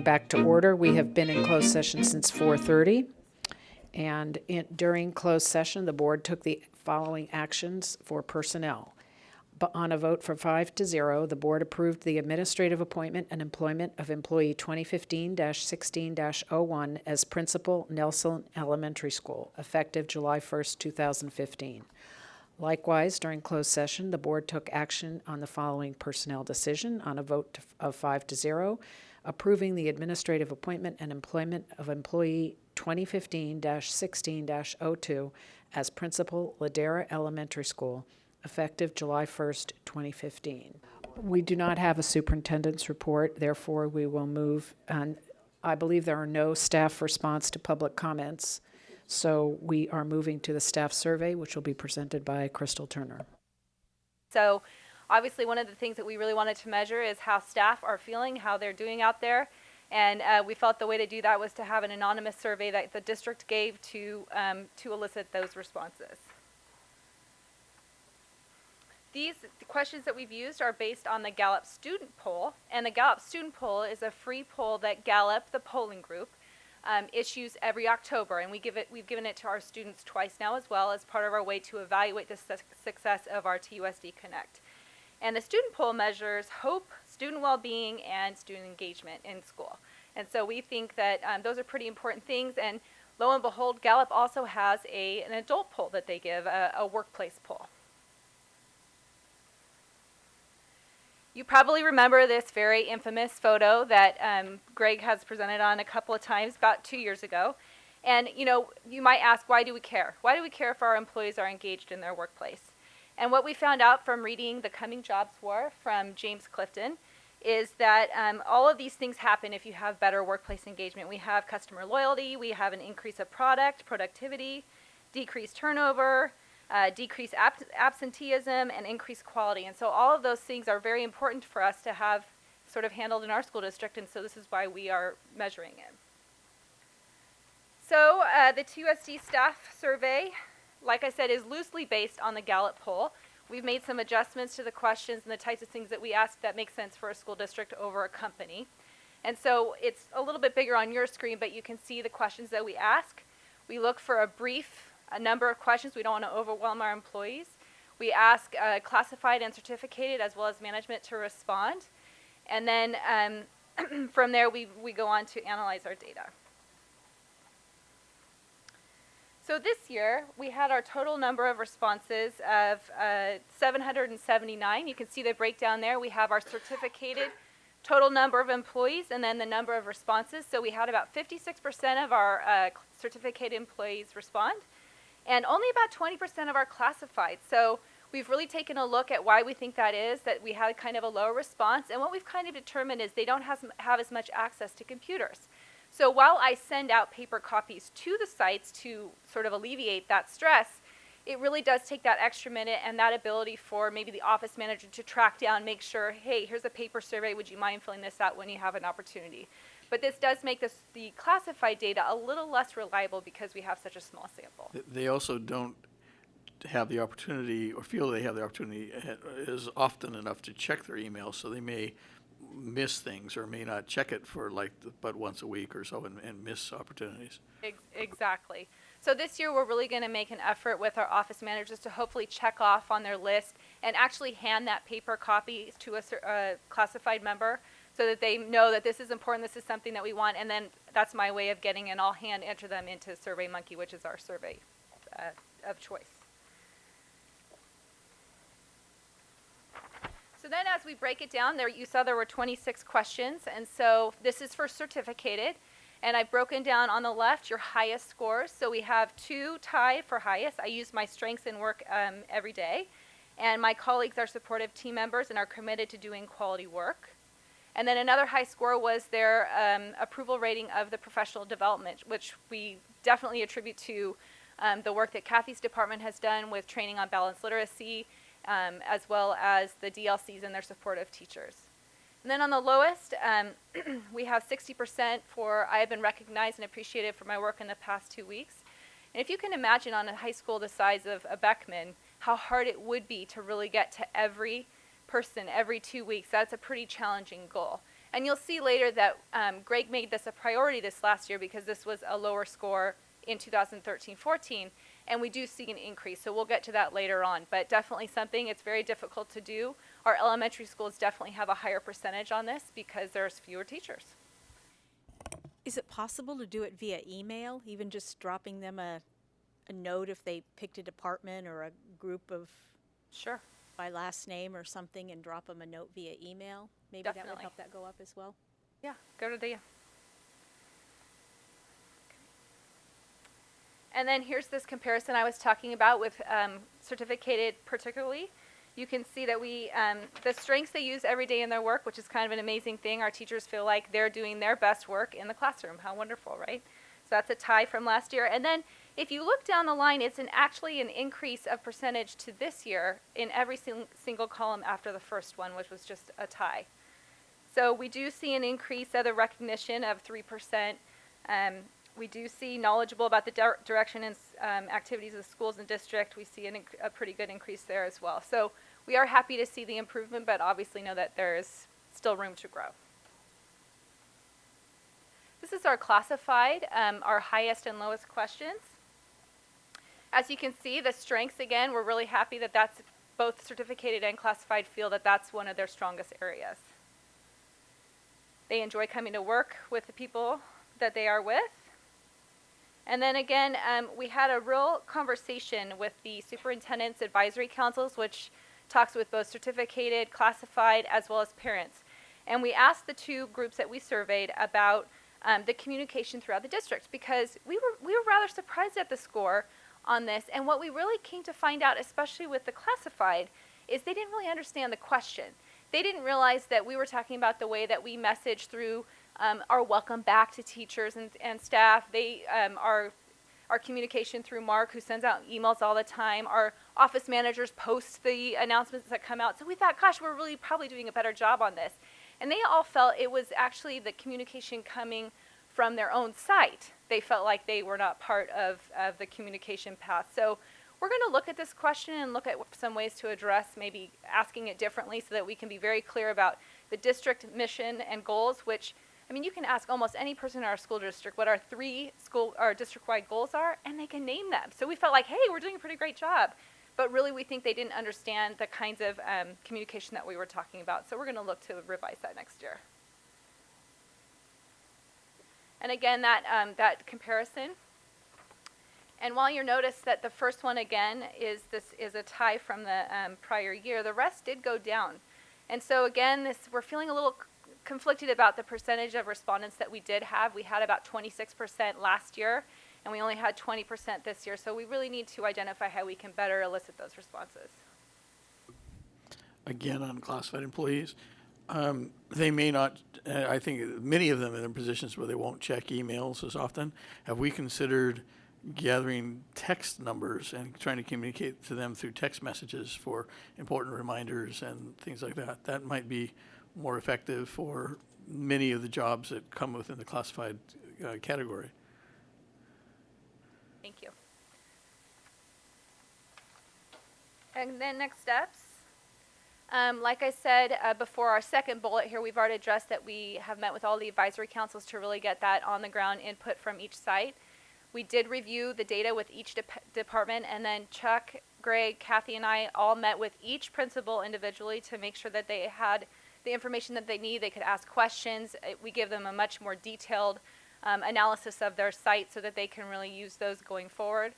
back to order. We have been in closed session since 4:30. And during closed session, the board took the following actions for personnel. But on a vote for 5-0, the board approved the administrative appointment and employment of employee 2015-16-01 as principal, Nelson Elementary School, effective July 1st, 2015. Likewise, during closed session, the board took action on the following personnel decision on a vote of 5-0, approving the administrative appointment and employment of employee 2015-16-02 as principal, Ladera Elementary School, effective July 1st, 2015. We do not have a superintendent's report, therefore we will move, and I believe there are no staff response to public comments, so we are moving to the staff survey, which will be presented by Crystal Turner. So obviously one of the things that we really wanted to measure is how staff are feeling, how they're doing out there. And we felt the way to do that was to have an anonymous survey that the district gave to elicit those responses. The questions that we've used are based on the Gallup student poll, and the Gallup student poll is a free poll that Gallup, the polling group, issues every October, and we've given it to our students twice now as well as part of our way to evaluate the success of our TUSD Connect. And the student poll measures hope, student well-being, and student engagement in school. And so we think that those are pretty important things, and lo and behold, Gallup also has an adult poll that they give, a workplace poll. You probably remember this very infamous photo that Greg has presented on a couple of times about 2 years ago. And you might ask, why do we care? Why do we care if our employees are engaged in their workplace? And what we found out from reading The Coming Jobs War from James Clifton is that all of these things happen if you have better workplace engagement. We have customer loyalty, we have an increase of productivity, decreased turnover, decrease absenteeism, and increase quality. And so all of those things are very important for us to have sort of handled in our school district, and so this is why we are measuring it. So the TUSD staff survey, like I said, is loosely based on the Gallup poll. We've made some adjustments to the questions and the types of things that we ask that make sense for a school district over a company. And so it's a little bit bigger on your screen, but you can see the questions that we ask. We look for a number of questions. We don't want to overwhelm our employees. We ask classified and certificated as well as management to respond. And then from there we go on to analyze our data. So this year we had our total number of responses of 779. You can see the breakdown there. We have our certificated total number of employees and then the number of responses. So we had about 56% of our certificated employees respond, and only about 20% of our classified. So we've really taken a look at why we think that is, that we had kind of a low response, and what we've kind of determined is they don't have as much access to computers. So while I send out paper copies to the sites to sort of alleviate that stress, it really does take that extra minute and that ability for maybe the office manager to track down, make sure, hey, here's a paper survey, would you mind filling this out when you have an opportunity? But this does make the classified data a little less reliable because we have such a small sample. They also don't have the opportunity or feel they have the opportunity is often enough to check their emails, so they may miss things or may not check it for but once a week or so and miss opportunities. Exactly. So this year we're really going to make an effort with our office managers to hopefully check off on their list and actually hand that paper copy to a classified member so that they know that this is important, this is something that we want, and then that's my way of getting an all-hand enter them into SurveyMonkey, which is our survey of choice. So then as we break it down, there you saw there were 26 questions, and so this is for certificated. And I've broken down on the left your highest scores. So we have 2 tied for highest. I use my strengths in work every day. And my colleagues are supportive team members and are committed to doing quality work. And then another high score was their approval rating of the professional development, which we definitely attribute to the work that Kathy's department has done with training on balanced literacy, as well as the DLCs and their support of teachers. And then on the lowest, we have 60% for I have been recognized and appreciated for my work in the past 2 weeks. And if you can imagine on a high school the size of a Beckman, how hard it would be to really get to every person every 2 weeks, that's a pretty challenging goal. And you'll see later that Greg made this a priority this last year because this was a lower score in 2013-14, and we do see an increase. So we'll get to that later on, but definitely something it's very difficult to do. Our elementary schools definitely have a higher percentage on this because there's fewer teachers. Is it possible to do it via email, even just dropping them a note if they picked a department or a group of Sure. by last name or something and drop them a note via email? Maybe that would Definitely. help that go up as well. Yeah, go to the. And then here's this comparison I was talking about with certificated particularly. You can see that the strengths they use every day in their work, which is kind of an amazing thing. Our teachers feel like they're doing their best work in the classroom. How wonderful, right? So that's a tie from last year. And then if you look down the line, it's actually an increase of percentage to this year in every single column after the first one, which was just a tie. So we do see an increase of the recognition of 3%. We do see knowledgeable about the direction and activities of the schools and district. We see a pretty good increase there as well. So we are happy to see the improvement, but obviously know that there is still room to grow. This is our classified, our highest and lowest questions. As you can see, the strengths, again, we're really happy that that's both certificated and classified feel that that's one of their strongest areas. They enjoy coming to work with the people that they are with. And then again, we had a real conversation with the superintendent's advisory councils, which talks with both certificated, classified, as well as parents. And we asked the two groups that we surveyed about the communication throughout the district, because we were rather surprised at the score on this. And what we really came to find out, especially with the classified, is they didn't really understand the question. They didn't realize that we were talking about the way that we message through our welcome back to teachers and staff. Our communication through Mark, who sends out emails all the time. Our office managers post the announcements that come out. So we thought, gosh, we're really probably doing a better job on this. And they all felt it was actually the communication coming from their own site. They felt like they were not part of the communication path. So we're going to look at this question and look at some ways to address issing it differently so that we can be very clear about the district mission and goals, which, I mean, you can ask almost any person in our school district what our our district-wide goals are, and they can name them. So we felt like, hey, we're doing a pretty great job. But really, we think they didn't understand the kinds of communication that we were talking about. So we're going to look to revise that next year. And again, that comparison. And while you notice that the first one, again, is a tie from the prior year, the rest did go down. And so again, we're feeling a little conflicted about the percentage of respondents that we did have. We had about 26% last year, and we only had 20% this year. So we really need to identify how we can better elicit those responses. Again, on classified employees, they may not, I think many of them are in positions where they won't check emails as often. Have we considered gathering text numbers and trying to communicate to them through text messages for important reminders and things like that? That might be more effective for many of the jobs that come within the classified category. Thank you. And then next steps. Like I said before, our second bullet here, we've already addressed that we have met with all the advisory councils to really get that on the ground input from each site. We did review the data with each department, and then Chuck, Greg, Kathy, and I all met with each principal individually to make sure that they had the information that they need. They could ask questions. We give them a much more detailed analysis of their site so that they can really use those going forward.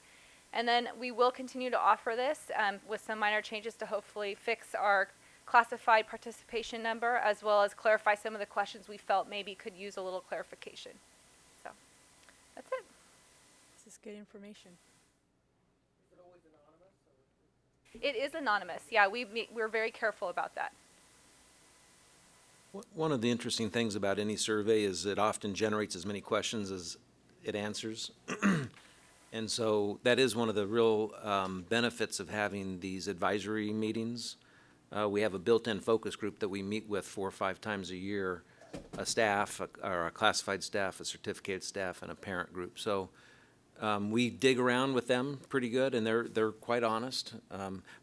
And then we will continue to offer this with some minor changes to hopefully fix our classified participation number, as well as clarify some of the questions we felt maybe could use a little clarification. So that's it. This is good information. It is anonymous. Yeah, we're very careful about that. One of the interesting things about any survey is it often generates as many questions as it answers. And so that is one of the real benefits of having these advisory meetings. We have a built-in focus group that we meet with 4 or 5 times a year, a staff, or a classified staff, a certificated staff, and a parent group. So we dig around with them pretty good, and they're quite honest.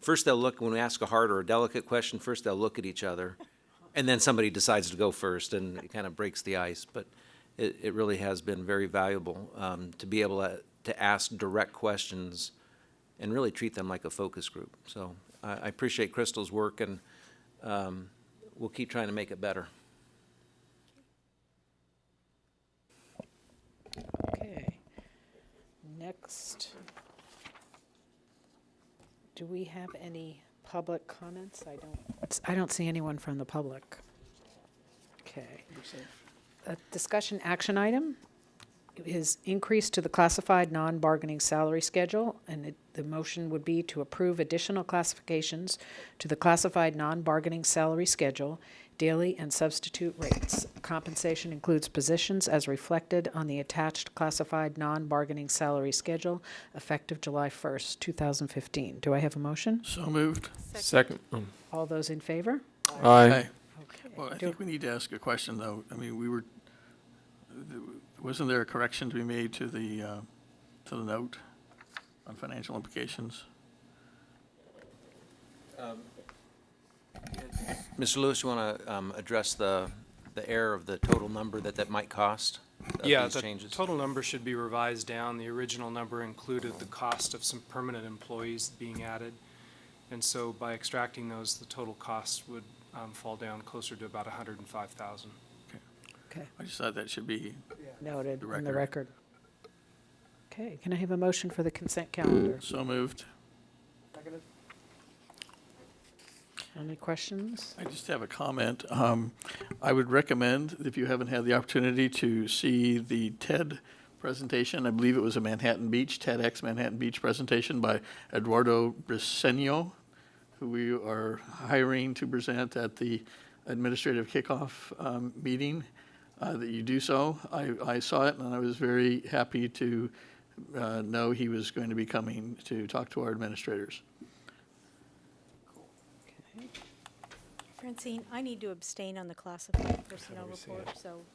First they'll look, when we ask a hard or a delicate question, first they'll look at each other And then somebody decides to go first, and it kind of breaks the ice. But it really has been very valuable to be able to ask direct questions and really treat them like a focus group. So I appreciate Crystal's work, and we'll keep trying to make it better. Okay. Next. Do we have any public comments? I don't see anyone from the public. Okay. A discussion action item is increase to the classified non-bargaining salary schedule, and the motion would be to approve additional classifications to the classified non-bargaining salary schedule, daily and substitute rates. Compensation includes positions as reflected on the attached classified non-bargaining salary schedule effective July 1st, 2015. Do I have a motion? So moved. Second. All those in favor? Aye. Okay. Well, I think we need to ask a question, though. I mean, wasn't there a correction to be made to the note on financial implications? Mr. Lewis, you want to address the error of the total number that might cost of Yeah, these the changes? total number should be revised down. The original number included the cost of some permanent employees being added. And so by extracting those, the total cost would fall down closer to about $105,000. Okay. I just thought that should be, Noted The in the record. record. Okay, can I have a motion for the consent calendar? so moved. Any questions? I just have a comment. I would recommend, if you haven't had the opportunity to see the TED presentation, I believe it was a Manhattan Beach, TEDx Manhattan Beach presentation by Eduardo Briceño, who we are hiring to present at the administrative kickoff meeting, that you do so. I saw it, and I was very happy to know he was going to be coming to talk to our administrators. Francine, I need to abstain on the classified personnel report, so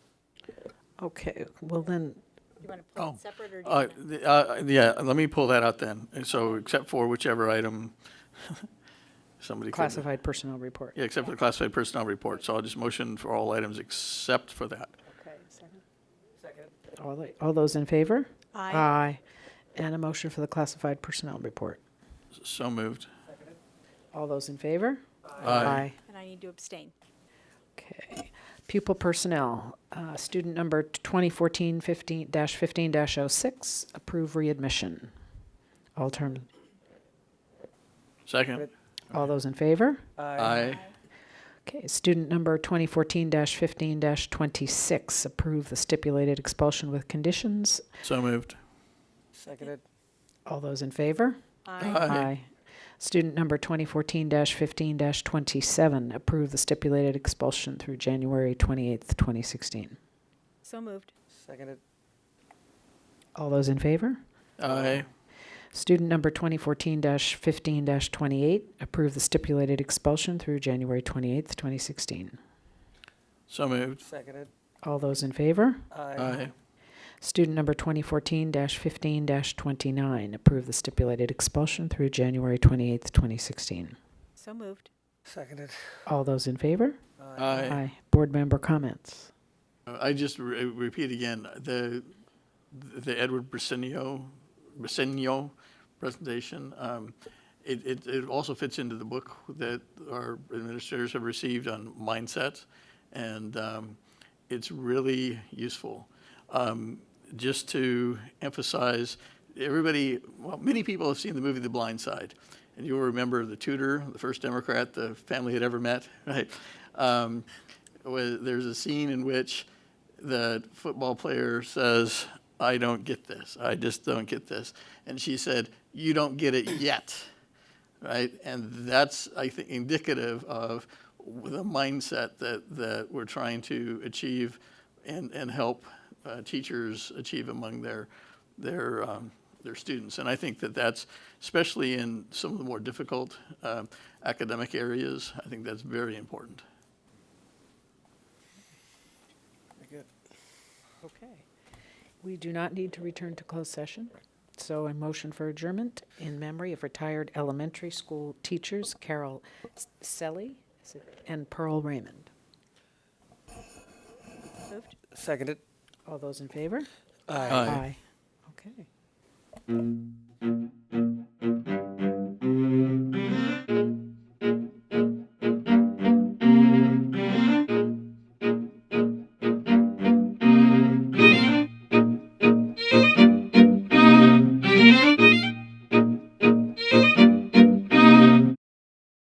Okay, well then, you want to pull Oh, it separate or do you wanna- Yeah, let me pull that out then. And so, except for whichever item somebody could. classified personnel report. Yeah, except for the classified personnel report. So I'll just motion for all items except for that. Okay, second. All those in favor? Aye. Aye. And a motion for the classified personnel report. So moved. All those in favor? Aye. And I need to abstain. Okay. Pupil personnel, student number 2014-15-06, approve readmission. Second. All those in favor? Aye. Okay, student number 2014-15-26, approve the stipulated expulsion with conditions. So moved. All those in favor? Aye. Student number 2014-15-27, approve the stipulated expulsion through January 28th, 2016. So moved. All those in favor? Aye. Student number 2014-15-28, approve the stipulated expulsion through January 28th, 2016. So moved. All those in favor? Aye. Student number 2014-15-29, approve the stipulated expulsion through January 28th, 2016. So moved. All those in favor? Aye. Board member comments. I just repeat again, the Edward Briceño presentation, it also fits into the book that our administrators have received on mindset, and it's really useful. Just to emphasize, many people have seen the movie The Blind Side, and you'll remember the tutor, the first Democrat the family had ever met, right? There's a scene in which the football player says, "I don't get this. I just don't get this." And she said, "You don't get it yet," right? And that's, I think, indicative of the mindset that we're trying to achieve and help teachers achieve among their students. And I think that's, especially in some of the more difficult academic areas, I think that's very important. Okay. We do not need to return to closed session, so a motion for adjournment in memory of retired elementary school teachers Carol Selly and Pearl Raymond. Moved. Seconded. All those in favor? Aye. Aye. Okay.